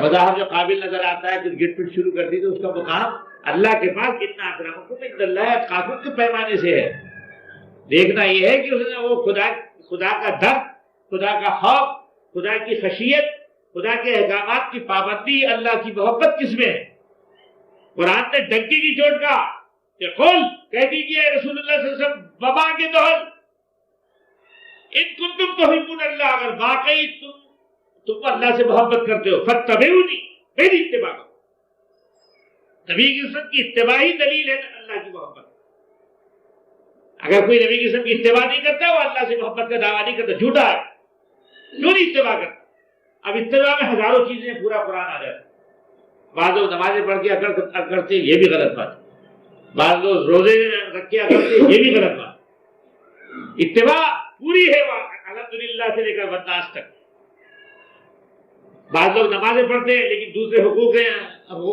بظاہر جو قابل نظر آتا ہے پھر گٹ پٹ شروع کر دی تو اس کا مقام اللہ کے پاس کتنا اکرمکم عند اللہ قاتل کے پیمانے سے ہے. دیکھنا یہ ہے کہ اس نے وہ خدا کا درد، خدا کا خوف، خدا کی خشیت، خدا کے احکامات کی پابندی، اللہ کی محبت کس میں ہے. قرآن نے ڈنکی کی چوٹ کا کہ قل کہہ دیجیے رسول اللہ صلی اللہ علیہ وسلم وبا کے دہل ان کنتم تحبون اللہ، اگر واقعی تم اللہ سے محبت کرتے ہو فاتبعونی، میری اتباع کرو. نبی کی سنت کی اتباع ہی دلیل ہے اللہ کی محبت. اگر کوئی نبی کی سنت کی اتباع نہیں کرتا وہ اللہ سے محبت کا دعویٰ نہیں کرتا، جھوٹا ہے. کیوں نہیں اتباع کرتا؟ اب اتباع میں ہزاروں چیزیں پورا قرآن آ جاتا ہے. بعض لوگ نمازیں پڑھ کے کرتے یہ بھی غلط بات ہے، بعض لوگ روزے رکھ کے کرتے یہ بھی غلط بات ہے. اتباع پوری ہے الحمدللہ سے لے کر بدناس تک. بعض لوگ نمازیں پڑھتے ہیں لیکن دوسرے حقوق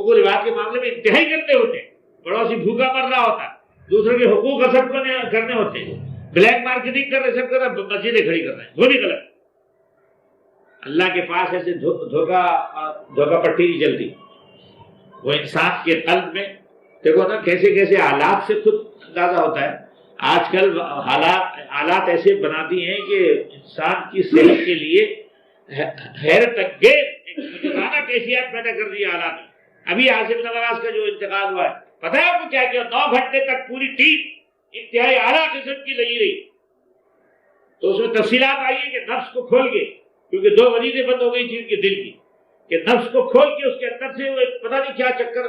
و رواج کے معاملے میں انتہائی کرتے ہوتے ہیں. پڑوسی بھوکا مر رہا ہوتا ہے، دوسروں کے حقوق اثر کرنے ہوتے ہیں، بلیک مارکیٹنگ کر رہے، سب کر رہے، مسجدیں کھڑی کر رہے ہیں، وہ بھی غلط. اللہ کے پاس ایسے دھوکہ پٹی نہیں چلتی. وہ انسان کے قلب میں دیکھو نا کیسے کیسے حالات سے خود اندازہ ہوتا ہے. آج کل حالات ایسے بنا دی ہیں کہ انسان کی صحت کے لیے حیرت انگیز ایک مجرمانہ کیفیت پیدا کر دی حالات میں. ابھی عاصم نواز کا جو انتقال ہوا ہے، پتہ ہے آپ کو کیا کیا؟ 9 گھنٹے تک پوری ٹیم انتہائی اعلیٰ قسم کی لگی رہی. تو اس میں تفصیلات آئی ہیں کہ نفس کو کھول کے، کیونکہ 2 وریدیں بند ہو گئی تھی ان کے دل کی، کہ نفس کو کھول کے اس کے اندر سے وہ ایک پتہ نہیں کیا چکر،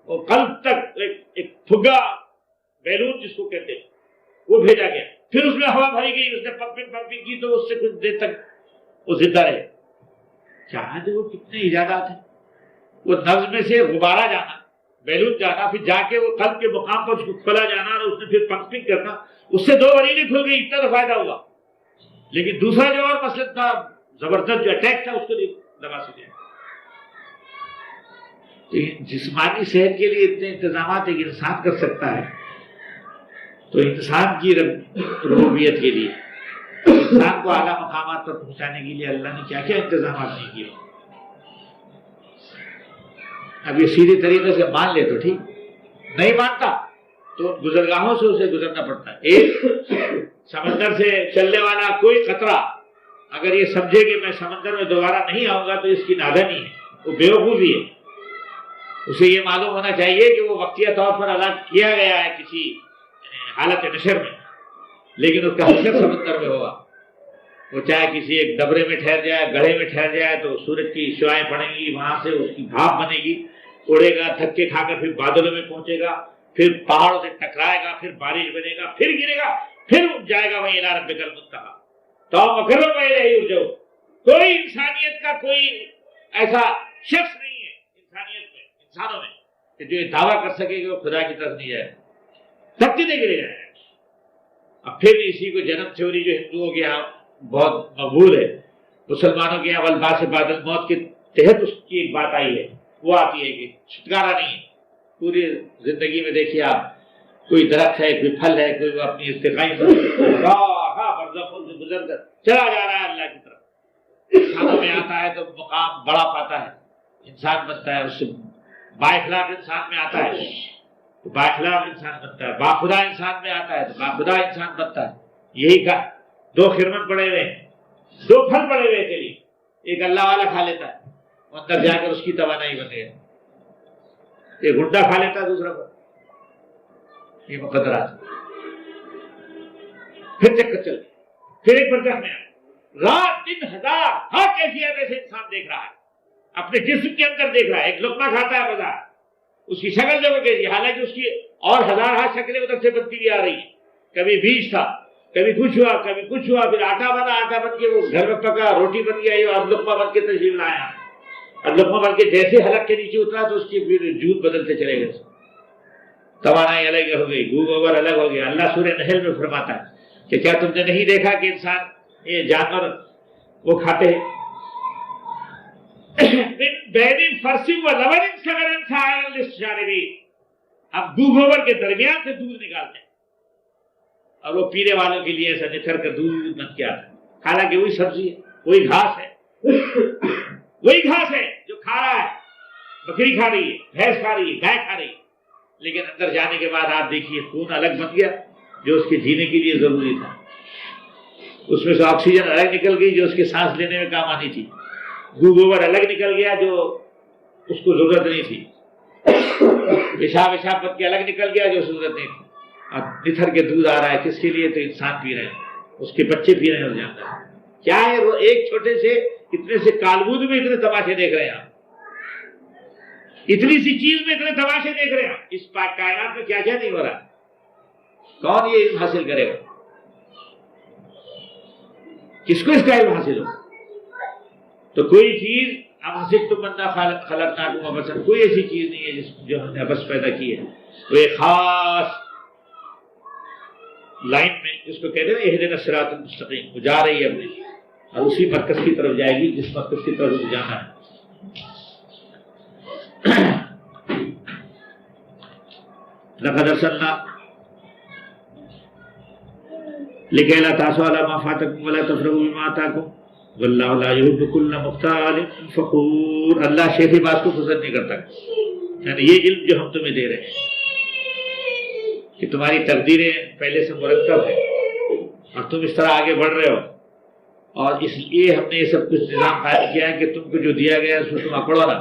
وہ قلب تک ایک پھگا بیلون جس کو کہتے ہیں وہ بھیجا گیا. پھر اس میں ہوا بھری گئی، اس نے پمپنگ کی تو اس سے کچھ دیر تک وہ زندہ رہے. چاہتے وہ کتنے ایجادات ہیں. وہ نفس میں سے غبارہ جانا، بیلون جانا، پھر جا کے وہ قلب کے مقام پر اس کو کھولا جانا اور اس نے پھر پمپنگ کرنا، اس سے 2 وریدیں کھل گئی، اتنا تو فائدہ ہوا. لیکن دوسرا جو اور مسئلہ تھا زبردست جو اٹیک تھا اس کو دبا سکے. جسمانی صحت کے لیے اتنے انتظامات ایک انسان کر سکتا ہے، تو انسان کی ربوبیت کے لیے، انسان کو اعلیٰ مقامات پر پہنچانے کے لیے اللہ نے کیا کیا انتظامات نہیں کیے. اب یہ سیدھے طریقے سے مان لے تو ٹھیک، نہیں مانتا تو گزرگاہوں سے اسے گزرنا پڑتا ہے. ایک سمندر سے چلنے والا کوئی قطرہ اگر یہ سمجھے کہ میں سمندر میں دوبارہ نہیں آؤں گا تو اس کی نادانی ہے، وہ بیوقوفی ہے. اسے یہ معلوم ہونا چاہیے کہ وہ وقتیہ طور پر الگ کیا گیا ہے کسی حالت نشر میں، لیکن اس کا حشر سمندر میں ہوگا. وہ چاہے کسی ایک ڈبرے میں ٹھہر جائے، گڑھے میں ٹھہر جائے تو سورج کی شعائیں پڑیں گی، وہاں سے اس کی بھاپ بنے گی، اڑے گا، دھکے کھا کر پھر بادلوں میں پہنچے گا، پھر پہاڑوں سے ٹکرائے گا، پھر بارش بنے گا، پھر گرے گا، پھر جائے گا وہیں الی ربک المنتہی. تو مقرر پہلے ہی اٹھ جاؤ. کوئی انسانیت کا کوئی ایسا شخص نہیں ہے انسانیت میں، انسانوں میں، کہ جو یہ دعویٰ کر سکے کہ وہ خدا کی طرف نہیں جائے، دھکے دے گرے جائے. اب پھر اسی کو جنم تھیوری جو ہندوؤں کے یہاں بہت مقبول ہے، مسلمانوں کے یہاں والبعث بعد الموت کے تحت اس کی ایک بات آئی ہے، وہ آتی ہے کہ چھٹکارا نہیں ہے. پوری زندگی میں دیکھیے آپ، کوئی درخت ہے، کوئی پھل ہے، کوئی اپنی ارتقائی برزخوں سے گزر کر چلا جا رہا ہے اللہ کی طرف. انسانوں میں آتا ہے تو مقام بڑا پاتا ہے، انسان بنتا ہے، اس سے بااخلاق انسان میں آتا ہے تو بااخلاق انسان بنتا ہے، باخدا انسان میں آتا ہے تو باخدا انسان بنتا ہے. یہی کا 2 خرمن پڑے ہوئے ہیں، 2 پھل پڑے ہوئے کے لیے، ایک اللہ والا کھا لیتا ہے، اندر جا کر اس کی توانائی بنے گا. ایک گھنٹا کھا لیتا ہے دوسرا پر. یہ مقدرات. پھر چکر چل، پھر ایک برزخ میں رات دن ہزار ہر کیفیت ایسے انسان دیکھ رہا ہے، اپنے جسم کے اندر دیکھ رہا ہے. ایک لقمہ کھاتا ہے بازار، اس کی شکل دیکھو کیسی، حالانکہ اس کی اور ہزار شکلیں ادھر سے بنتی ہوئی آ رہی ہیں. کبھی بیج تھا، کبھی کچھ ہوا، کبھی کچھ ہوا، پھر آٹا بنا، آٹا بن کے وہ گھر میں پکا، روٹی بن گئی، اب لقمہ بن کے تشریف لایا. اب لقمہ بن کے جیسے حلق کے نیچے اترا تو اس کی پھر جوت بدلتے چلے گئے، توانائی الگ ہو گئی، گو گوبر الگ ہو گیا. اللہ سورہ نحل میں فرماتا ہے کہ کیا تم نے نہیں دیکھا کہ انسان یہ جانور وہ کھاتے ہیں اب گو گوبر کے درمیان سے دودھ نکالتے ہیں اور وہ پینے والوں کے لیے ایسا نکھر کر دودھ بن کے آتا ہے. حالانکہ وہی سبزی ہے، وہی گھاس ہے، وہی گھاس ہے جو کھا رہا بکری کھا رہی ہے، بھینس کھا رہی ہے، گائے کھا رہی ہے، لیکن اندر جانے کے بعد آپ دیکھیے خون الگ بن گیا جو اس کے جینے کے لیے ضروری تھا، اس میں سے آکسیجن الگ نکل گئی جو اس کے سانس لینے میں کام آنی تھی، گوبر الگ نکل گیا جو اس کو ضرورت نہیں تھی، پیشاب بن کے الگ نکل گیا جو ضرورت نہیں تھی، اور نتھر کے دودھ آ رہا ہے کس کے لیے؟ تو انسان پی رہے ہیں، اس کے بچے پی رہے ہیں، جانتا ہے کیا ہے وہ ایک چھوٹے سے اتنے سے کالبود میں اتنے تماشے دیکھ رہے ہیں آپ، اتنی سی چیز میں اتنے تماشے دیکھ رہے ہیں آپ، اس پاک کائنات میں کیا کیا نہیں ہو رہا، کون یہ علم حاصل کرے گا؟ کس کو اس کا علم حاصل ہو؟ تو کوئی چیز حسبتم انا خلقناکم عبثا، کوئی ایسی چیز نہیں ہے جو ہم نے عبث پیدا کی ہے، وہ ایک خاص لائن میں جس کو کہتے ہیں اہدنا الصراط المستقیم، وہ جا رہی ہے اپنے اور اسی مرکز کی طرف جائے گی جس مرکز کی طرف اسے جانا ہے۔ لقد ارسلنا لكي لا تعصوا على ما فاتكم ولا تفرحوا بما آتاكم واللہ لا يحب كل مختال فخور، اللہ شیخی بات کو پسند نہیں کرتا، یعنی یہ علم جو ہم تمہیں دے رہے ہیں کہ تمہاری تقدیریں پہلے سے مرتب ہیں اور تم اس طرح آگے بڑھ رہے ہو، اور اس لیے ہم نے یہ سب کچھ نظام قائم کیا ہے کہ تم کو جو دیا گیا اس میں تم اکڑو نہ،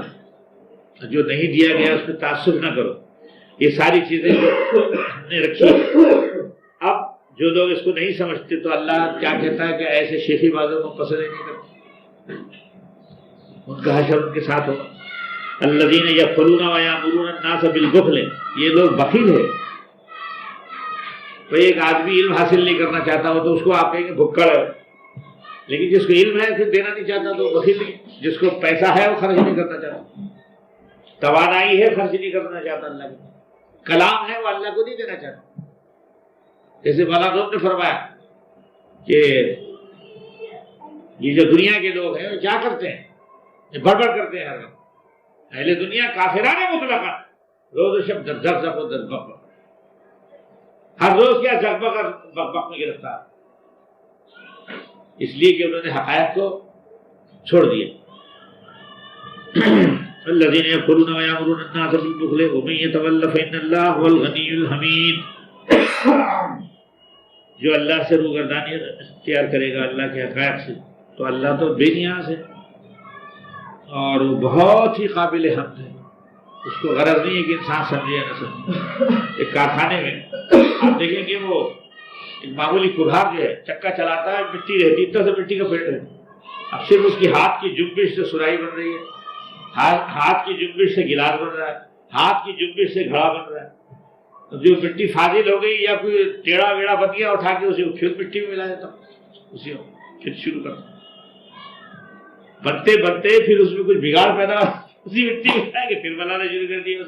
جو نہیں دیا گیا اس میں تعصب نہ کرو، یہ ساری چیزیں جو ہم نے رکھی۔ اب جو لوگ اس کو نہیں سمجھتے تو اللہ کیا کہتا ہے کہ ایسے شیخی بازوں کو پسند ہی نہیں کرتے، ان کا حشر ان کے ساتھ ہوگا۔ الذین یبخلون ویأمرون الناس بالبخل، یہ لوگ بخیل ہیں۔ کوئی ایک آدمی علم حاصل نہیں کرنا چاہتا ہو تو اس کو آپ کہیں گے بھکڑ ہے، لیکن جس کو علم ہے پھر دینا نہیں چاہتا تو بخیل نہیں، جس کو پیسہ ہے وہ خرچ نہیں کرنا چاہتا، توانائی ہے خرچ نہیں کرنا چاہتا، اللہ کو کلام ہے وہ اللہ کو نہیں دینا چاہتا۔ جیسے مولانا روم نے فرمایا کہ یہ جو دنیا کے لوگ ہیں وہ کیا کرتے ہیں؟ یہ بڑبڑ کرتے ہیں ہر وقت، اہل دنیا کافران مطلقاً، روز و شب در زق و در بق، ہر روز کیا زقبق اور بق میں گرفتار، اس لیے کہ انہوں نے حقائق کو چھوڑ دیا۔ الذین یبخلون ویأمرون الناس بالبخل ومن یتول فإن اللہ هو الغنی الحمید، جو اللہ سے روگردانی اختیار کرے گا اللہ کے حقائق سے تو اللہ تو بے نیاز ہے اور وہ بہت ہی قابل حمد ہے، اس کو غرض نہیں ہے کہ انسان سمجھے یا نہ سمجھے۔ ایک کارخانے میں آپ دیکھیں گے وہ ایک معمولی کبھار جو ہے چکا چلاتا ہے، مٹی رہتی ہے، اتنا سے مٹی کا پیڑ ہے، اب صرف اس کی ہاتھ کی جنبش سے سرائی بن رہی ہے، ہاتھ کی جنبش سے گلاس بن رہا ہے، ہاتھ کی جنبش سے گھڑا بن رہا ہے، جو مٹی فاضل ہو گئی یا کوئی ٹیڑھا ویڑا بن گیا اٹھا کے اسے پھر مٹی میں ملا دیتا ہوں، اسی پھر شروع کرتا بنتے بنتے پھر اس میں کچھ بگاڑ پیدا اسی مٹی میں ملا کے پھر بنانا شروع کر دیا۔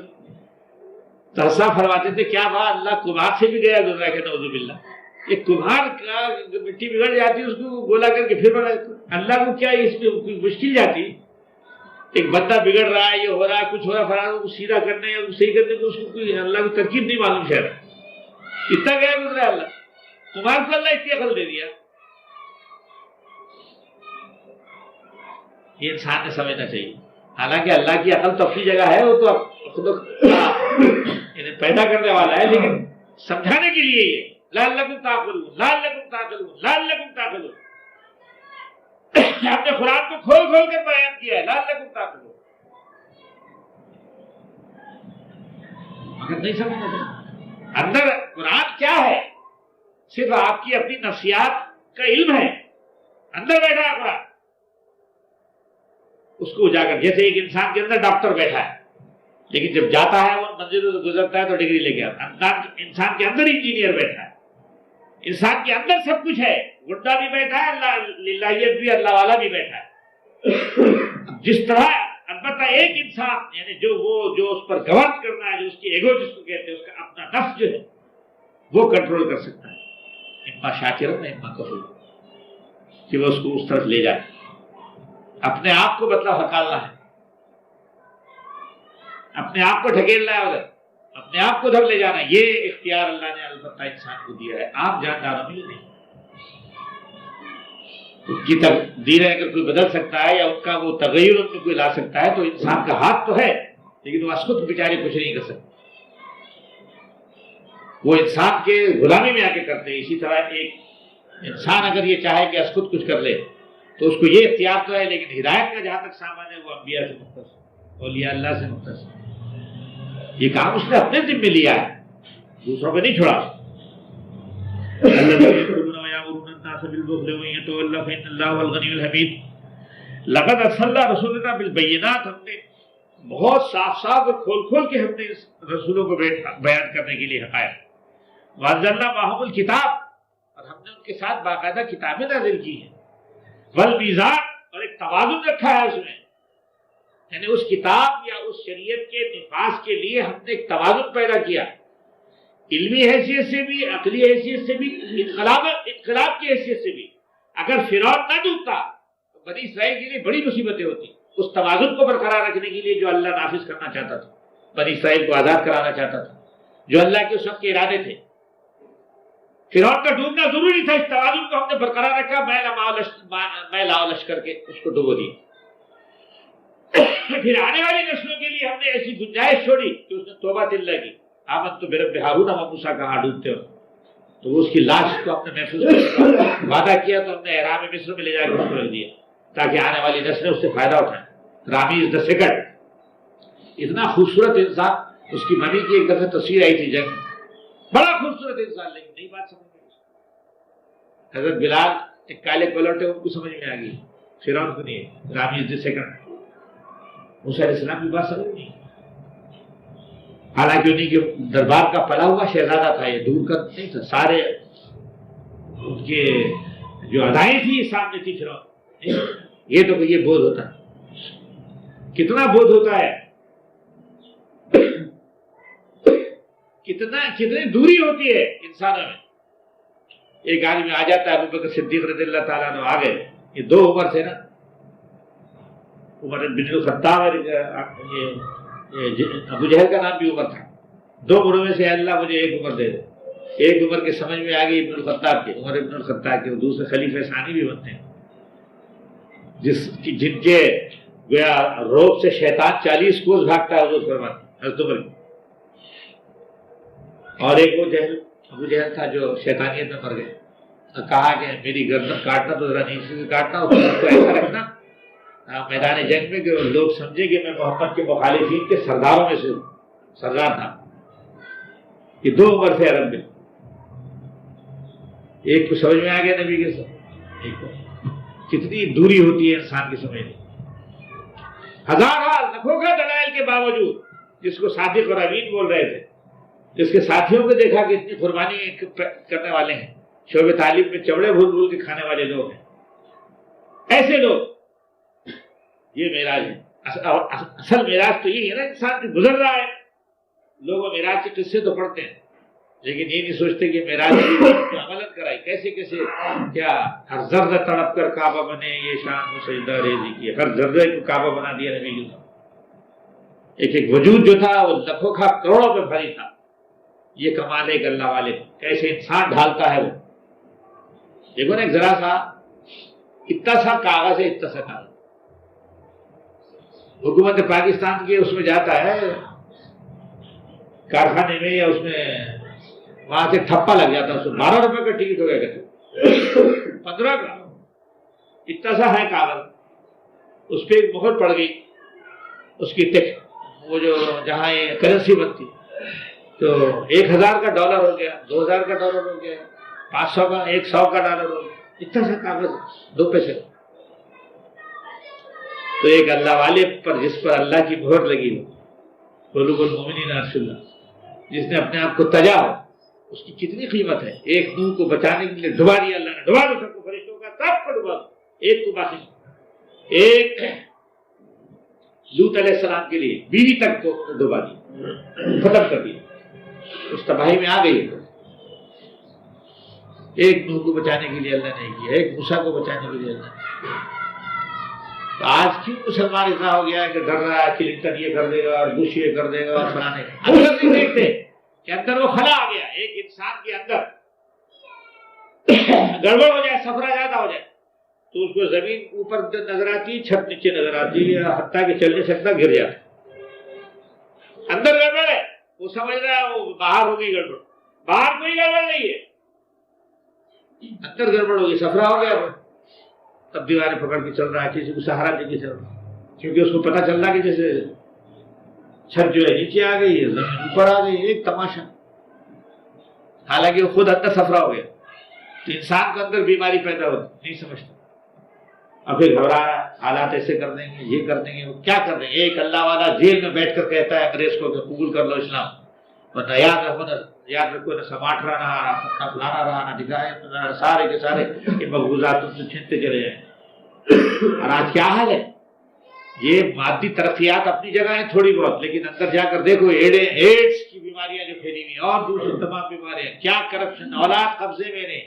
تو حسا فرماتے تھے کیا بات، اللہ کمہار سے بھی گیا گزرا کہ نعوذ باللہ، ایک کمہار کا مٹی بگڑ جاتی ہے اس کو گولا کر کے پھر بنا دیتا، اللہ کو کیا اس میں کوئی مشکل جاتی؟ ایک بندہ بگڑ رہا ہے، یہ ہو رہا ہے، کچھ ہو رہا ہے، فلاں کو سیدھا کرنے یا صحیح کرنے کو اس کو کوئی اللہ کی ترکیب نہیں معلوم، شاید اتنا گیا گزرا ہے اللہ، تمہارے کو اللہ اتنی عقل دے دیا۔ یہ انسان نے سمجھنا چاہیے، حالانکہ اللہ کی عقل تو اپنی جگہ ہے، وہ تو خود انہیں پیدا کرنے والا ہے، لیکن سمجھانے کے لیے یہ لعلکم تعقلون لعلکم تعقلون لعلکم تعقلون، آپ نے قرآن کو کھول کھول کر بیان کیا ہے لعلکم تعقلون، مگر نہیں سمجھنا۔ اندر قرآن کیا ہے؟ صرف آپ کی اپنی نفسیات کا علم ہے، اندر بیٹھا ہے قرآن، اس کو اجاگر، جیسے ایک انسان کے اندر ڈاکٹر بیٹھا ہے لیکن جب جاتا ہے وہ منزلوں سے گزرتا ہے تو ڈگری لے کے آتا ہے، انسان کے اندر انجینئر بیٹھا ہے، انسان کے اندر سب کچھ ہے، گڈا بھی بیٹھا ہے، اللہ للہیت بھی، اللہ والا بھی بیٹھا ہے۔ جس طرح البتہ ایک انسان یعنی جو اس پر گورن کرنا ہے، جو اس کی ایگو جس کو کہتے ہیں، اس کا اپنا نفس جو ہے وہ کنٹرول کر سکتا ہے، اما شاکرا اما کفورا، کہ وہ اس کو اس طرف لے جائے، اپنے آپ کو مطلب ہکالنا ہے، اپنے آپ کو ڈھکیلنا ہے ادھر، اپنے آپ کو ادھر لے جانا ہے، یہ اختیار اللہ نے البتہ انسان کو دیا ہے، عام جانداروں میں نہیں۔ ان کی تقدیریں اگر کوئی بدل سکتا ہے یا ان کا وہ تغیر ان میں کوئی لا سکتا ہے تو انسان کا ہاتھ تو ہے، لیکن وہ اسکت بیچارے کچھ نہیں کر سکتے، وہ انسان کے غلامی میں آ کے کرتے ہیں۔ اسی طرح ایک انسان اگر یہ چاہے کہ اسکت کچھ کر لے تو اس کو یہ اختیار تو ہے، لیکن ہدایت کا جہاں تک سامان ہے وہ انبیاء سے مختص ہے، اولیاء اللہ سے مختص ہے۔ یہ کام اس نے اپنے ذمہ لیا ہے، دوسروں پہ نہیں چھوڑا۔ لقد ارسلنا رسولنا بالبینات، ہم نے بہت صاف صاف اور کھول کھول کے ہم نے اس رسولوں کو بیان کرنے کے لیے حقائق۔ وانزلنا معہم الکتاب، اور ہم نے ان کے ساتھ باقاعدہ کتابیں نازل کی ہیں۔ والمیزان، اور ایک توازن رکھا ہے اس میں، یعنی اس کتاب یا اس شریعت کے نفاذ کے لیے ہم نے ایک توازن پیدا کیا، علمی حیثیت سے بھی، عقلی حیثیت سے بھی، انقلاب کی حیثیت سے بھی۔ اگر فرعون نہ ڈوبتا تو بنی اسرائیل کے لیے بڑی مصیبتیں ہوتی۔ اس توازن کو برقرار رکھنے کے لیے جو اللہ نافذ کرنا چاہتا تھا، بنی اسرائیل کو آزاد کرانا چاہتا تھا، جو اللہ کے اس وقت کے ارادے تھے، فرعون کا ڈوبنا ضروری تھا۔ اس توازن کو ہم نے برقرار رکھا، میں لاؤ لشکر کے اس کو ڈبو دیا۔ پھر آنے والی نسلوں کے لیے ہم نے ایسی گنجائش چھوڑی کہ اس نے توبہ دل کی، آمنت برب ہارون و موسیٰ، کہا ڈوبتے ہو تو اس کی لاش کو ہم نے محفوظ کیا، وعدہ کیا تو ہم نے احرام مصر میں لے جا کے اس کو رکھ دیا تاکہ آنے والی نسلیں اس سے فائدہ اٹھائیں۔ رامیز دا سیکنڈ، اتنا خوبصورت انسان، اس کی ممی کی ایک دفعہ تصویر آئی تھی جنگ، بڑا خوبصورت انسان، لیکن نئی بات سمجھ میں، حضرت بلال ایک کالے کلر تھے، ان کو سمجھ میں آ گئی، فرعون کو نہیں، رامیز دا سیکنڈ۔ موسیٰ علیہ السلام کی بات سمجھ نہیں، حالانکہ انہیں کے دربار کا پلا ہوا شہزادہ تھا، یہ دور کا نہیں تھا، سارے ان کے جو ادائیں تھی سامنے تھی فرعون۔ یہ تو یہ بودھ ہوتا ہے، کتنا بودھ ہوتا ہے، کتنی دوری ہوتی ہے انسانوں میں۔ ایک آدمی آ جاتا ہے، ابوبکر صدیق رضی اللہ تعالیٰ عنہ آ گئے، یہ دو عمر تھے نا، عمر بن الخطاب اور ابو جہل کا نام بھی عمر تھا، دو عمروں میں سے اللہ مجھے ایک عمر دے دے۔ ایک عمر کے سمجھ میں آ گئی ابن الخطاب کے، عمر ابن الخطاب کے، دوسرے خلیفہ ثانی بھی بنتے ہیں، جن کے گویا روب سے شیطان 40 کوس بھاگتا ہے، حضور فرماتے حضرت عمر کی۔ اور ایک وہ ابو جہل تھا جو شیطانیت میں مر گئے، کہا کہ میری گردن کاٹنا تو ذرا نہیں سے کاٹنا، اس کو ایسا رکھنا میدان جنگ میں کہ لوگ سمجھے کہ میں محمد کے مخالفین کے سرداروں میں سے سردار تھا۔ یہ دو عمر تھے عرب میں، ایک کو سمجھ میں آ گیا نبی کے ساتھ، ایک کو کتنی دوری ہوتی ہے انسان کی سمجھ میں۔ ہزار حال نفوں کا دلائل کے باوجود، جس کو صادق اور امین بول رہے تھے، جس کے ساتھیوں کو دیکھا کہ اتنی قربانی کرنے والے ہیں، شعبہ تعلیم میں چوڑے بھول بھول کے کھانے والے لوگ ہیں، ایسے لوگ، یہ معراج ہے۔ اصل معراج تو یہی ہے نا، انسان جو گزر رہا ہے، لوگ معراج کے قصے تو پڑھتے ہیں لیکن یہ نہیں سوچتے کہ معراج کی عملت کرائی، کیسے کیسے، کیا ہر ذرہ تڑپ کر کعبہ بنے، یہ شان و سجدہ ریزی کی، ہر ذرے کو کعبہ بنا دیا نبی کے ساتھ۔ ایک ایک وجود جو تھا وہ لکھوں کا کروڑوں میں بھری تھا۔ یہ کمال ہے کہ اللہ والے کیسے انسان ڈھالتا ہے۔ وہ دیکھو نا، ایک ذرا سا اتنا سا کاغذ ہے، اتنا سا کاغذ، حکومت پاکستان کے اس میں جاتا ہے کارخانے میں، یا اس میں وہاں سے ٹھپا لگ جاتا ہے، اس کو 12 روپے کا ٹکٹ ہو گیا کہتے 15 کا، اتنا سا ہے کاغذ، اس پہ ایک مہر پڑ گئی، اس کی وہ جو جہاں یہ کرنسی بنتی، تو 1000 کا ڈالر ہو گیا، 2000 کا ڈالر ہو گیا، 500 کا، 100 کا ڈالر ہو گیا، اتنا سا کاغذ 2 پیسے کا۔ تو ایک اللہ والے پر، جس پر اللہ کی مہر لگی ہو، قلوب المؤمنین عرش اللہ، جس نے اپنے آپ کو تجا ہو، اس کی کتنی قیمت ہے۔ ایک نور کو بچانے کے لیے ڈبا دیا اللہ نے، ڈبا دو سب کو، فرشتوں کا سب کو ڈبا دو، ایک کو باقی، ایک لوط علیہ السلام کے لیے بیوی تک کو ڈبا دی، ختم کر دیا، اس تباہی میں آ گئی۔ ایک نور کو بچانے کے لیے اللہ نے کیا، ایک موسیٰ کو بچانے کے لیے اللہ نے۔ تو آج کیوں مسلمان اتنا ہو گیا ہے کہ ڈر رہا ہے کلنٹن یہ کر دے گا اور بش یہ کر دے گا اور فلانے، اندر نہیں دیکھتے کہ اندر وہ خلا آ گیا، ایک انسان کے اندر گڑبڑ ہو جائے، سفرہ زیادہ ہو جائے تو اس کو زمین اوپر نظر آتی، چھت نیچے نظر آتی، حتیٰ کہ چل نہیں سکتا، گر جاتا۔ اندر گڑبڑ ہے، وہ سمجھ رہا ہے وہ باہر ہوگی گڑبڑ، باہر کوئی گڑبڑ نہیں ہے، اندر گڑبڑ ہوگی، سفرا ہو گیا تب دیواریں پکڑ کے چل رہا ہے، کسی کو سہارا دے کے چل رہا ہے، کیونکہ اس کو پتا چل رہا کہ جیسے چھت جو ہے نیچے آ گئی ہے، زمین اوپر آ گئی، ایک تماشا، حالانکہ وہ خود اندر سفرا ہو گیا۔ تو انسان کو اندر بیماری پیدا ہوتی، نہیں سمجھتا، اور پھر گھبرا رہا، حالات ایسے کر دیں گے، یہ کر دیں گے، وہ کیا کر دیں گے۔ ایک اللہ والا جیل میں بیٹھ کر کہتا ہے انگریز کو کہ قبول کر لو اسلام، ورنہ یاد رکھو نہ سماٹرا رہا، نہ فلانا رہا، نہ دکھائے، سارے کے سارے یہ مقبوضات تم سے چھینتے چلے جائیں۔ اور آج کیا حال ہے، یہ مادی ترقیات اپنی جگہ ہیں تھوڑی بہت، لیکن اندر جا کر دیکھو ایڈس کی بیماریاں جو پھیلی ہوئی اور دوسری تمام بیماریاں، کیا کرپشن، اولاد قبضے میں نے،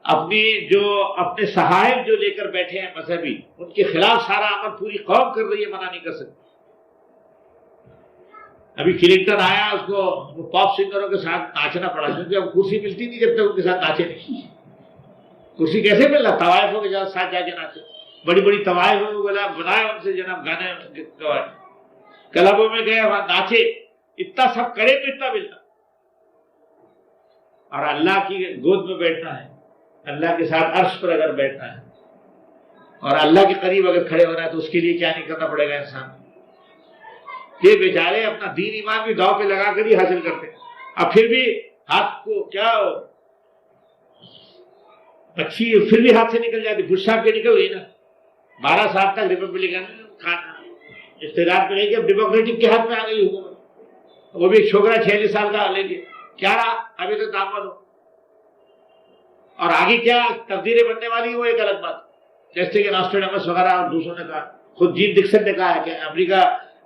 اپنے صحائف جو لے کر بیٹھے ہیں مذہبی، ان کے خلاف سارا عمل پوری قوم کر رہی ہے، منع نہیں کر سکتی۔ ابھی کلنٹن آیا، اس کو وہ پاپ سنگروں کے ساتھ ناچنا پڑا، کیونکہ اب کرسی ملتی نہیں جب تک ان کے ساتھ ناچے نہیں۔ کرسی کیسے مل رہا؟ طوائفوں کے ساتھ جا کے ناچے، بڑی بڑی طوائفوں کو بولا بنائے، ان سے جناب گانے گوائے، کلبوں میں گئے وہاں ناچے، اتنا سب کرے تو اتنا ملتا۔ اور اللہ کی گود میں بیٹھنا ہے، اللہ کے ساتھ عرش پر اگر بیٹھنا ہے اور اللہ کے قریب اگر کھڑے ہونا ہے تو اس کے لیے کیا نہیں کرنا پڑے گا انسان۔ یہ بیچارے اپنا دین ایمان بھی داؤ پہ لگا کر ہی حاصل کرتے، اب پھر بھی ہاتھ کو کیا مچھی پھر بھی ہاتھ سے نکل جاتی، بش صاحب کے نکل گئی نا، 12 سال تک ریپبلکن اقتدار پہ رہی، اب ڈیموکریٹک کے ہاتھ میں آ گئی حکومت، وہ بھی ایک چھوکرا 46 سال کا لے لیا، کیا رہا ابھی تو دامن ہو، اور آگے کیا تقدیریں بننے والی وہ ایک الگ بات، جیسے کہ ناسٹریڈمس وغیرہ اور دوسروں نے کہا، خود جین ڈکسن نے کہا ہے کہ امریکہ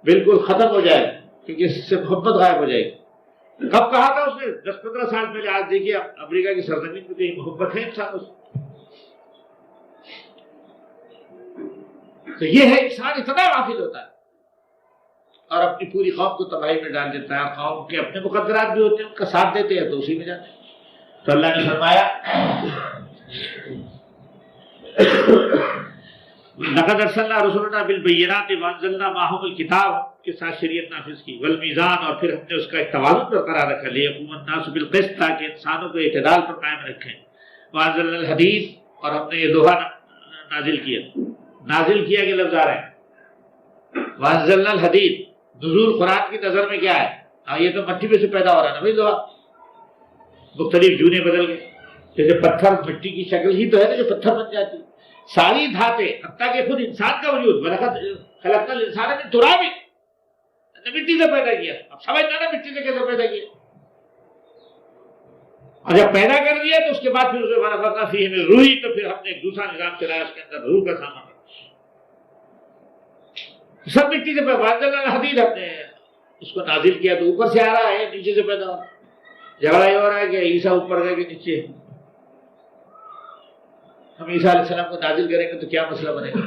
بالکل ختم ہو جائے کیونکہ اس سے محبت غائب ہو جائے گی۔ کب کہا تھا اس نے؟ 10-15 سال پہلے۔ آج دیکھیے امریکہ کی سرزمین میں کہیں محبت ہے انسانوں سے؟ تو یہ ہے انسان اتنا غافل ہوتا ہے اور اپنی پوری قوم کو تباہی میں ڈال دیتا ہے، قوم کے اپنے مقدرات بھی ہوتے ہیں، ان کا ساتھ دیتے ہیں تو اسی میں جاتے ہیں۔ تو اللہ نے فرمایا لقد ارسلنا رسلنا بالبینات وانزلنا معهم الکتاب کے ساتھ شریعت نافذ کی، والمیزان، اور پھر ہم نے اس کا ایک توازن برقرار رکھا، لیقوم الناس بالقسط، تاکہ انسانوں کو اعتدال پر قائم رکھیں، وانزلنا الحدید، اور ہم نے یہ لوہا نازل کیا کہ لفظ آ رہے ہیں وانزلنا الحدید، نزول قرآن کی نظر میں کیا ہے؟ یہ تو مٹی میں سے پیدا ہو رہا ہے نا بھائی لوہا، مختلف جونے بدل گئے، جیسے پتھر مٹی کی شکل ہی تو ہے نا جو پتھر بن جاتی، ساری دھاتیں، حتیٰ کہ خود انسان کا وجود، وَلَقَدْ خَلَقْنَا الْإِنسَانَ مِن تُرَابٍ، مٹی سے پیدا کیا، اب سمجھنا نا مٹی سے کیسے پیدا کیا، اور جب پیدا کر دیا تو اس کے بعد پھر اسے وَنَفَخْنَا فِيهِ مِن رُوحِنَا، تو پھر ہم نے ایک دوسرا نظام چلایا اس کے اندر، روح کا سامان، سب مٹی سے پیدا۔ وَأَنزَلْنَا الْحَدِيدَ، ہم نے اس کو نازل کیا تو اوپر سے آ رہا ہے، نیچے سے پیدا ہو رہا ہے۔ جھگڑا یہ ہو رہا ہے کہ عیسیٰ اوپر گئے کہ نیچے، ہم عیسیٰ علیہ السلام کو نازل کریں گے تو کیا مسئلہ بنے گا،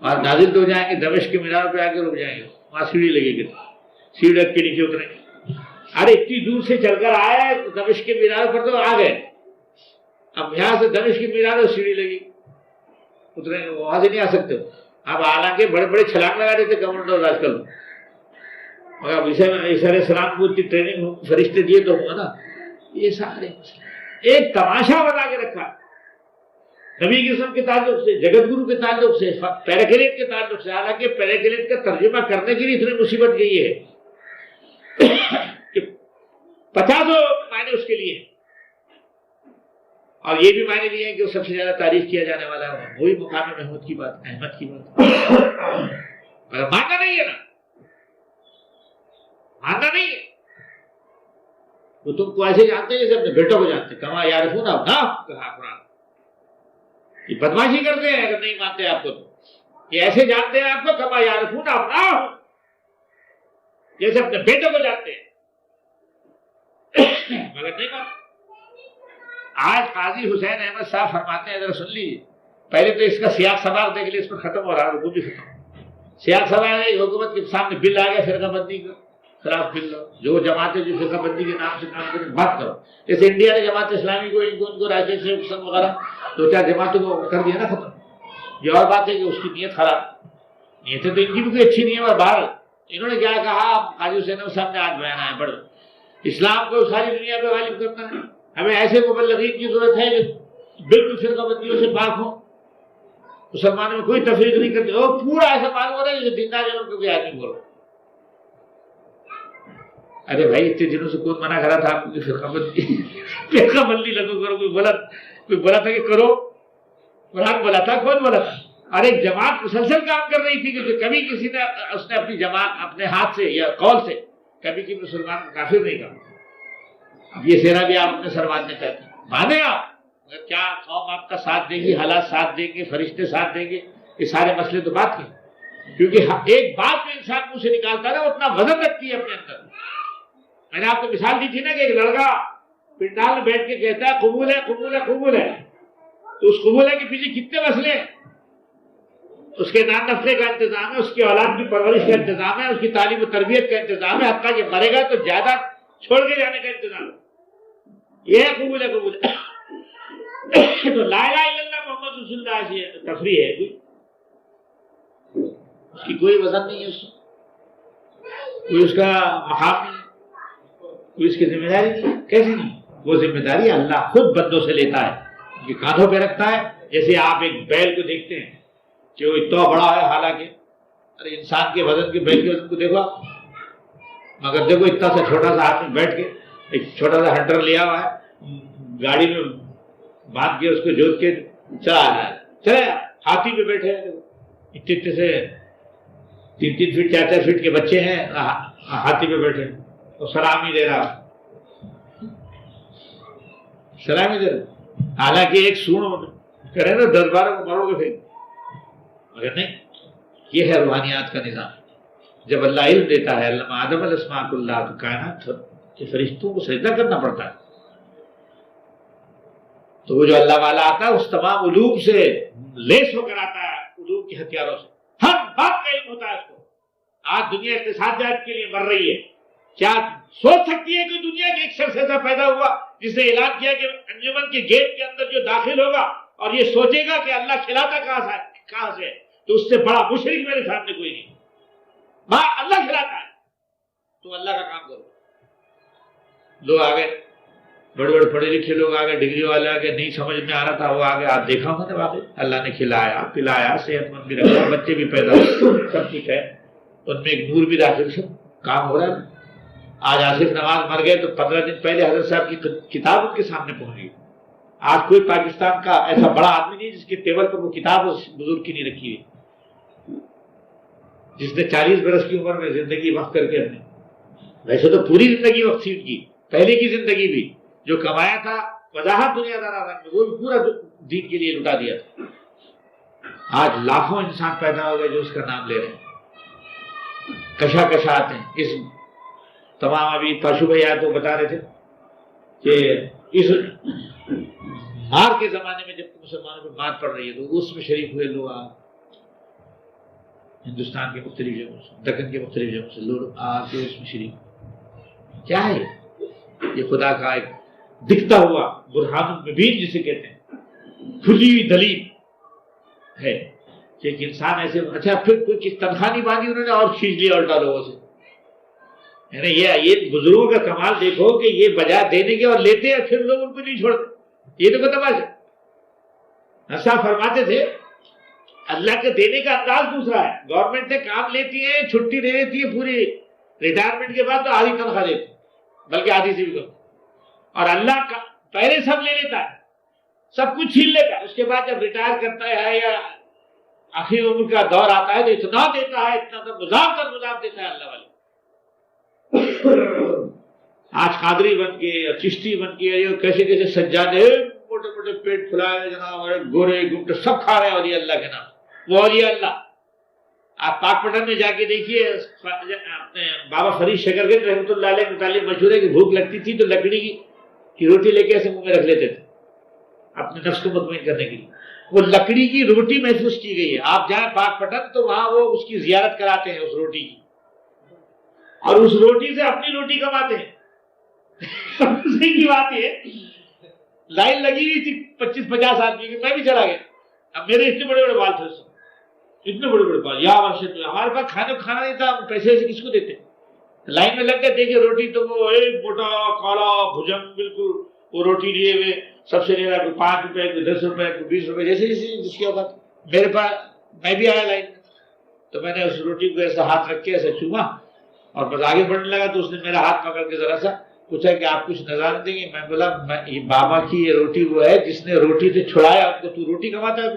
اور نازل تو ہو جائیں گے، دمشق کے مینار پہ آ کے رک جائیں گے، وہاں سیڑھی لگے گی، سیڑھی رکھ کے نیچے اتریں گے، ارے اتنی دور سے چل کر آیا ہے دمشق کے مینار پر تو آ گئے، اب یہاں سے دمشق کے مینار پر سیڑھی لگی، اتریں گے، وہاں سے نہیں آ سکتے۔ اب حالانکہ بڑے بڑے چھلانگ لگا رہے تھے کمانڈر آج کل، مگر عیسیٰ علیہ السلام کو اتنی ٹریننگ فرشتے دیے تو ہوگا نا۔ یہ سارے ایک تماشا بنا کے رکھا نبی کی قسم کے تعلق سے، جگت گرو کے تعلق سے، پیراکلیٹ کے تعلق سے، حالانکہ پیراکلیٹ کا ترجمہ کرنے کے لیے اتنی مصیبت گئی ہے کہ 50 معنی اس کے لیے، اور یہ بھی معنی لیے ہیں کہ وہ سب سے زیادہ تعریف کیا جانے والا ہے، وہی مقام محمود کی بات، احمد کی بات، مگر ماننا نہیں ہے نا، ماننا نہیں ہے، وہ تم کو ایسے جانتے ہیں جیسے اپنے بیٹوں کو جانتے، کما یعرفون ابناءہم، کہا قرآن، یہ بدماشی کرتے ہیں اگر نہیں مانتے آپ کو، تو یہ ایسے جانتے ہیں آپ کو کما یعرفون ابناءہم، جیسے اپنے بیٹوں کو جانتے ہیں، مگر نہیں مانتے۔ آج قاضی حسین احمد صاحب فرماتے ہیں، ذرا سن لیجیے، پہلے تو اس کا سیاق سباق دیکھ لیے، اس پر ختم ہو رہا ہے، وہ بھی ختم، سیاق سباق ہے حکومت کے سامنے بل آ گیا فرقہ بندی کا خلاف بل، جو جماعتیں جو فرقہ بندی کے نام سے کام کریں بات کرو، جیسے انڈیا نے جماعت اسلامی کو ان کو راجے سے وغیرہ 2-4 جماعتوں کو کر دیا نا ختم۔ یہ اور بات ہے کہ اس کی نیت خراب، نیتیں تو ان کی بھی کوئی اچھی نہیں ہے، اور بہرحال انہوں نے کیا کہا؟ قاضی حسین صاحب نے آج بیان آیا، پڑھ اسلام کو ساری دنیا پہ غالب کرنا ہے، ہمیں ایسے مبلغین کی ضرورت ہے جو بالکل فرقہ بندیوں سے پاک ہوں، مسلمانوں میں کوئی تفریق نہیں کرتے. وہ پورا ایسا معلوم ہو رہا ہے جیسے دیندار جنوں کو کوئی آدمی بول رہا. ارے بھائی اتنے دنوں سے کون منع کرا تھا آپ کو فرقہ بندی لگو کرو؟ کوئی بولا تھا کہ کرو؟ قرآن بولا تھا؟ کون بولا تھا؟ اور ایک جماعت مسلسل کام کر رہی تھی کہ کبھی کسی نے اس نے اپنی جماعت اپنے ہاتھ سے یا قول سے کبھی کسی مسلمان کو کافر نہیں کہا. اب یہ سیرا بھی آپ اپنے سر باندھنے چاہتے ہیں، باندھیں آپ، مگر کیا قوم آپ کا ساتھ دے گی؟ حالات ساتھ دیں گے؟ فرشتے ساتھ دیں گے؟ یہ سارے مسئلے تو بات کے، کیونکہ ایک بات جو انسان منہ سے نکالتا ہے نا وہ اتنا وزن رکھتی ہے اپنے اندر. میں نے آپ کو مثال دی تھی نا کہ ایک لڑکا پنڈال میں بیٹھ کے کہتا ہے قبول ہے قبول ہے قبول ہے، تو اس قبول ہے کے پیچھے کتنے مسئلے ہیں؟ اس کے نان نسلے کا انتظام ہے، اس کی اولاد کی پرورش کا انتظام ہے، اس کی تعلیم و تربیت کا انتظام ہے، حتیٰ کہ مرے گا تو جائیداد چھوڑ کے جانے کا انتظام ہے. یہ ہے قبول ہے قبول ہے. تو لا الہ الا اللہ محمد رسول اللہ سے تفریح ہے، اس کی کوئی وزن نہیں ہے، اس کوئی اس کا مقام نہیں، کوئی اس کی ذمہ داری نہیں. کیسے نہیں؟ وہ ذمہ داری اللہ خود بندوں سے لیتا ہے، ان کے کاندھوں پہ رکھتا ہے. جیسے آپ ایک بیل کو دیکھتے ہیں کہ وہ اتنا بڑا ہے، حالانکہ ارے انسان کے وزن کے بیل کے وزن کو دیکھو آپ، مگر دیکھو اتنا سا چھوٹا سا آدمی بیٹھ کے ایک چھوٹا سا ہنٹر لیا ہوا ہے، گاڑی میں باندھ کے اس کو جوت کے چلا رہا ہے، چلے ہاتھی پہ بیٹھے ہیں، اتنے سے 3 فٹ 4 فٹ کے بچے ہیں ہاتھی پہ بیٹھے اور سلامی دے رہا، سلامی دے رہا. حالانکہ ایک سون کرے نا 10-12 کو مرو گے پھر، مگر نہیں. یہ ہے روحانیات کا نظام. جب اللہ علم دیتا ہے، علم آدم الاسماء اللہ، تو کائنات کے فرشتوں کو سجدہ کرنا پڑتا ہے. تو وہ جو اللہ والا آتا ہے اس تمام علوم سے لیس ہو کر آتا ہے، علوم کے ہتھیاروں سے ہر بات کا علم ہوتا ہے اس کو. آج دنیا اقتصادیات کے لیے مر رہی ہے، کیا سوچ سکتی ہے کہ دنیا کے ایک شخص ایسا پیدا ہوا جس نے اعلان کیا کہ انجمن کے گیٹ کے اندر جو داخل ہوگا اور یہ سوچے گا کہ اللہ کھلاتا کہاں سے، تو اس سے بڑا مشرک میرے سامنے کوئی نہیں. اللہ کھلاتا ہے تو اللہ کا کام کرو. لوگ آگے بڑے بڑے پڑھے لکھے لوگ آگے، ڈگری والے آگے، نہیں سمجھ میں آ رہا تھا وہ آگے، آپ دیکھا ہوں نے واقعی اللہ نے کھلایا پلایا، صحت مند بھی رکھا، بچے بھی پیدا ہوئے، سب کچھ ہے، ان میں ایک نور بھی داخل، سب کام ہو رہا ہے. آج آصف نواز مر گئے تو 15 دن پہلے حضرت صاحب کی کتاب ان کے سامنے پہنچ گئی. آج کوئی پاکستان کا ایسا بڑا آدمی نہیں جس کے ٹیبل پر وہ کتاب اس بزرگ کی نہیں رکھی ہوئی، جس نے 40 برس کی عمر میں زندگی وقف کر کے اپنے، ویسے تو پوری زندگی وقف تھی ان کی، پہلے کی زندگی بھی جو کمایا تھا وضاحت دنیا دار میں وہ بھی پورا دین کے لیے لٹا دیا تھا. آج لاکھوں انسان پیدا ہو گئے جو اس کا نام لے رہے ہیں، کشا کشا آتے ہیں. اس تمام ابھی پاشو بھائی آئے تو بتا رہے تھے کہ اس مار کے زمانے میں جب مسلمانوں پہ مار پڑ رہی ہے تو اس میں شریک ہوئے لوگ ہندوستان کے مختلف جگہوں سے، دکن کے مختلف جگہوں سے لوگ آ کے اس میں شریک. کیا ہے یہ خدا کا ایک دکھتا ہوا برہان المبین جسے کہتے ہیں، کھلی ہوئی دلیل ہے کہ ایک انسان ایسے. اچھا پھر کوئی تنخواہ نہیں باندھی انہوں نے اور کھینچ لیا الٹا لوگوں سے. یعنی یہ بزرگوں کا کمال دیکھو کہ یہ بجائے دینے کے اور لیتے ہیں، پھر لوگ ان کو نہیں چھوڑتے. یہ تو تماشا. نصا فرماتے تھے اللہ کے دینے کا انداز دوسرا ہے. گورنمنٹ سے کام لیتی ہے، چھٹی دے دیتی ہے پوری، ریٹائرمنٹ کے بعد تو آدھی تنخواہ دیتی، بلکہ آدھی سے بھی کم. اور اللہ کا پہلے سب لے لیتا ہے، سب کچھ چھین لیتا ہے، اس کے بعد جب ریٹائر کرتا ہے یا آخری عمر کا دور آتا ہے تو اتنا دیتا ہے، اتنا مضاف دیتا ہے اللہ والے. آج قادری بن کے یا چشتی بن کے یا کیسے کیسے سجادے، موٹے موٹے پیٹ پھلائے جناب، گورے گمٹے سب کھا رہے ہیں اولیاء اللہ کے نام. وہ اولیاء اللہ آپ پاک پٹن میں جا کے دیکھیے، اپنے بابا فرید شکرگنج رحمۃ اللہ علیہ کے متعلق مشہور ہے کہ بھوک لگتی تھی تو لکڑی کی روٹی لے کے ایسے منہ میں رکھ لیتے تھے اپنے نفس کو مطمئن کرنے کے لیے. وہ لکڑی کی روٹی محفوظ کی گئی ہے. آپ جائیں پاک پٹن تو وہاں وہ اس کی زیارت کراتے ہیں اس روٹی کی، اور اس روٹی سے اپنی روٹی کماتے ہیں. کی بات یہ لائن لگی ہوئی تھی 25-50 آدمی کی، میں بھی چلا گیا. اب میرے اتنے بڑے بڑے بال تھے. اتنے بڑے بڑے پاس یا ورشت میں ہمارے پاس کھانا نہیں تھا، ہم پیسے سے کس کو دیتے؟ لائن میں لگ گئے، دیکھے روٹی تو وہ ایک موٹا کالا بھجنگ بالکل، وہ روٹی لیے ہوئے سب سے لے رہا، کوئی 5 روپے، کوئی 10 روپے، کوئی 20 روپے، جیسے جیسے جس کی اوقات۔ میرے پاس میں بھی آیا لائن میں، تو میں نے اس روٹی کو ایسا ہاتھ رکھ کے ایسا چوما اور بس آگے بڑھنے لگا، تو اس نے میرا ہاتھ پکڑ کے ذرا سا پوچھا کہ آپ کچھ نظر دیں گے؟ میں بولا یہ بابا کی یہ روٹی وہ ہے جس نے روٹی سے چھڑایا آپ کو، تو روٹی کماتا ہے؟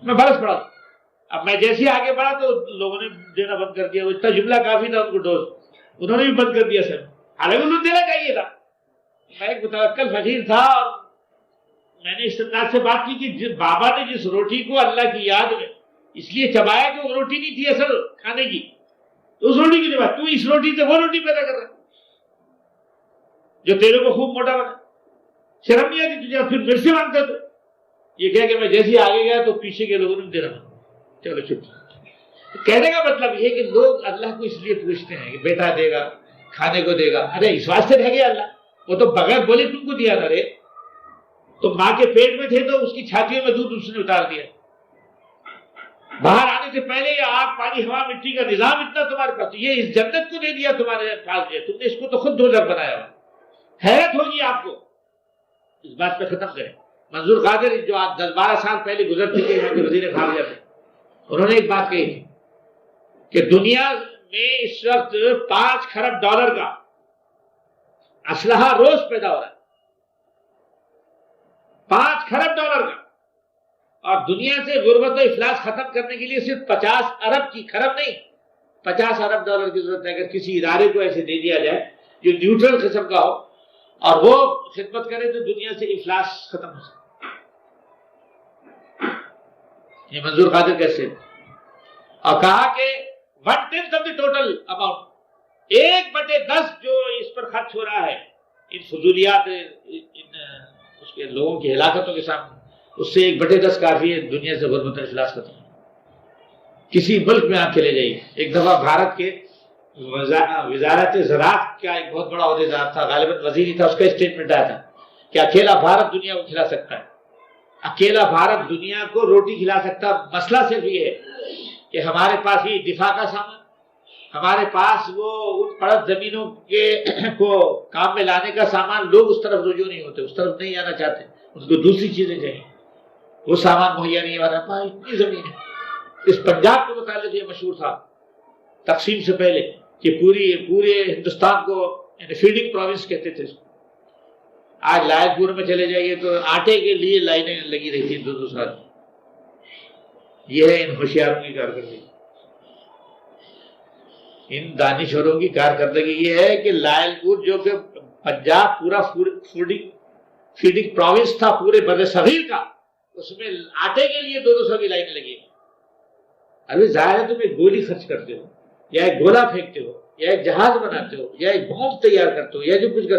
میں برس پڑا۔ اب میں جیسے آگے بڑھا تو لوگوں نے دینا بند کر دیا، وہ اتنا جملہ کافی تھا ان کو ڈوز، انہوں نے بھی بند کر دیا سر، حالانکہ انہوں نے دینا چاہیے تھا۔ میں ایک متوکل فقیر تھا اور میں نے استطاعت سے بات کی کہ بابا نے جس روٹی کو اللہ کی یاد میں اس لیے چبایا کہ وہ روٹی نہیں تھی اصل کھانے کی، تو اس روٹی کی بات، تو اس روٹی سے وہ روٹی پیدا کر رہا جو تیرے کو خوب موٹا بنا، شرم نہیں آتی تجھے؟ پھر میرے سے مانگتا تو یہ کہہ کہ میں جیسے ہی آگے گیا تو پیچھے کے لوگوں نے دینا بنا، چلو چھپ۔ کہنے کا مطلب یہ ہے کہ لوگ اللہ کو اس لیے پوچھتے ہیں کہ بیٹا دے گا، کھانے کو دے گا، ارے اس واسطے رہ گیا اللہ، وہ تو بغیر بولے تم کو دیا تھا رے، تم ماں کے پیٹ میں تھے تو اس کی چھاتیوں میں دودھ اس نے اتار دیا، باہر آنے سے پہلے یہ آگ پانی ہوا مٹی کا نظام اتنا تمہارے پاس، یہ اس جنت کو دے دیا تمہارے پاس، تم نے اس کو تو خود دوزخ بنایا ہوا۔ حیرت ہوگی آپ کو، اس بات پہ ختم کریں۔ منظور قادر جو آج 10-12 سال پہلے گزر چکے ہیں کہ وزیر خارجہ تھے، انہوں نے ایک بات کہی تھی کہ دنیا میں اس وقت 5 کھرب ڈالر کا اسلحہ روز پیدا ہو رہا ہے، 5 کھرب ڈالر کا، اور دنیا سے غربت و افلاس ختم کرنے کے لیے صرف 50 ارب کی، کھرب نہیں 50 ارب ڈالر کی ضرورت ہے۔ اگر کسی ادارے کو ایسے دے دیا جائے جو نیوٹرل قسم کا ہو اور وہ خدمت کرے تو دنیا سے افلاس ختم ہو سکتا۔ یہ منظور قادر کیسے، اور کہا کہ 1/10 of the total amount، 1/10 جو اس پر خرچ ہو رہا ہے ان فضولیات، اس کے لوگوں کی ہلاکتوں کے سامنے، اس سے 1/10 کافی ہے دنیا سے غربت و افلاس ختم۔ کسی ملک میں آپ چلے جائیے، ایک دفعہ بھارت کے وزارت زراعت کا ایک بہت بڑا عہدیدار تھا، غالباً وزیر ہی تھا، اس کا اسٹیٹمنٹ آیا تھا کہ اکیلا بھارت دنیا کو کھلا سکتا ہے، اکیلا بھارت دنیا کو روٹی کھلا سکتا۔ مسئلہ صرف یہ ہے کہ ہمارے پاس یہ دفاع کا سامان، ہمارے پاس وہ ان پڑت زمینوں کے کو کام میں لانے کا سامان، لوگ اس طرف رجوع نہیں ہوتے، اس طرف نہیں آنا چاہتے، ان کو دوسری چیزیں چاہیے، وہ سامان مہیا نہیں ہو رہا۔ اتنی زمین ہے۔ اس پنجاب کے متعلق یہ مشہور تھا تقسیم سے پہلے کہ پورے ہندوستان کو فیڈنگ پروونس کہتے تھے۔ آج لائل پور میں چلے جائیے تو آٹے کے لیے لائنیں لگی رہتی ہیں 2-2 سال۔ یہ ہے ان ہوشیاروں کی کارکردگی، ان دانشوروں کی کارکردگی یہ ہے کہ لائل پور جو کہ پنجاب پورا فیڈنگ پروونس تھا پورے بر صغیر کا، اس میں آٹے کے لیے 200 کی لائنیں لگی ہیں۔ ابھی ظاہر ہے تم ایک گولی خرچ کرتے ہو یا ایک گولا پھینکتے ہو یا ایک جہاز بناتے ہو یا ایک بم تیار کرتے ہو یا جو کچھ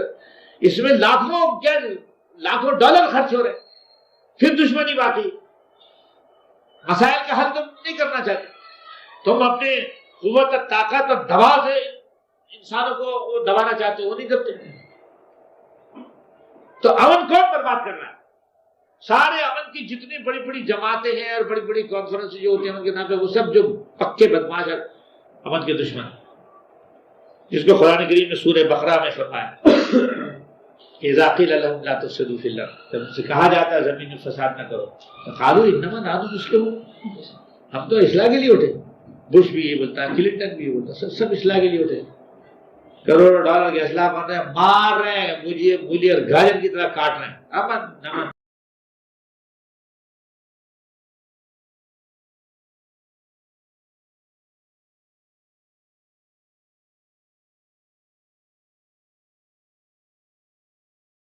اس میں لاکھوں ڈالر خرچ ہو رہے، پھر دشمنی باقی، مسائل کا حل تم نہیں کرنا چاہتے، تم اپنے قوت اور طاقت اور دباؤ سے انسانوں کو دبانا چاہتے ہو، وہ نہیں کرتے۔ تو امن کون برباد کر رہا ہے؟ سارے امن کی جتنی بڑی بڑی جماعتیں ہیں اور بڑی بڑی کانفرنس جو ہوتی ہیں ان کے نام پہ، وہ سب جو پکے بدماش ہیں، امن کے دشمن، جس کو قرآن کریم نے سورہ بقرہ میں فرمایا کہ اذا قیل لهم لا تفسدوا فی الارض، جب ان سے کہا جاتا ہے زمین میں فساد نہ کرو، قالوا انما نحن مسلمون، ہم تو اصلاح کے لیے اٹھے۔ بش بھی یہ بولتا ہے، کلنٹن بھی یہ بولتا ہے، سب اصلاح کے لیے اٹھے، کروڑوں ڈالر کے اسلحہ بن رہے ہیں، مار رہے ہیں، مجھے مولی اور گاجر کی طرح کاٹ رہے ہیں، امن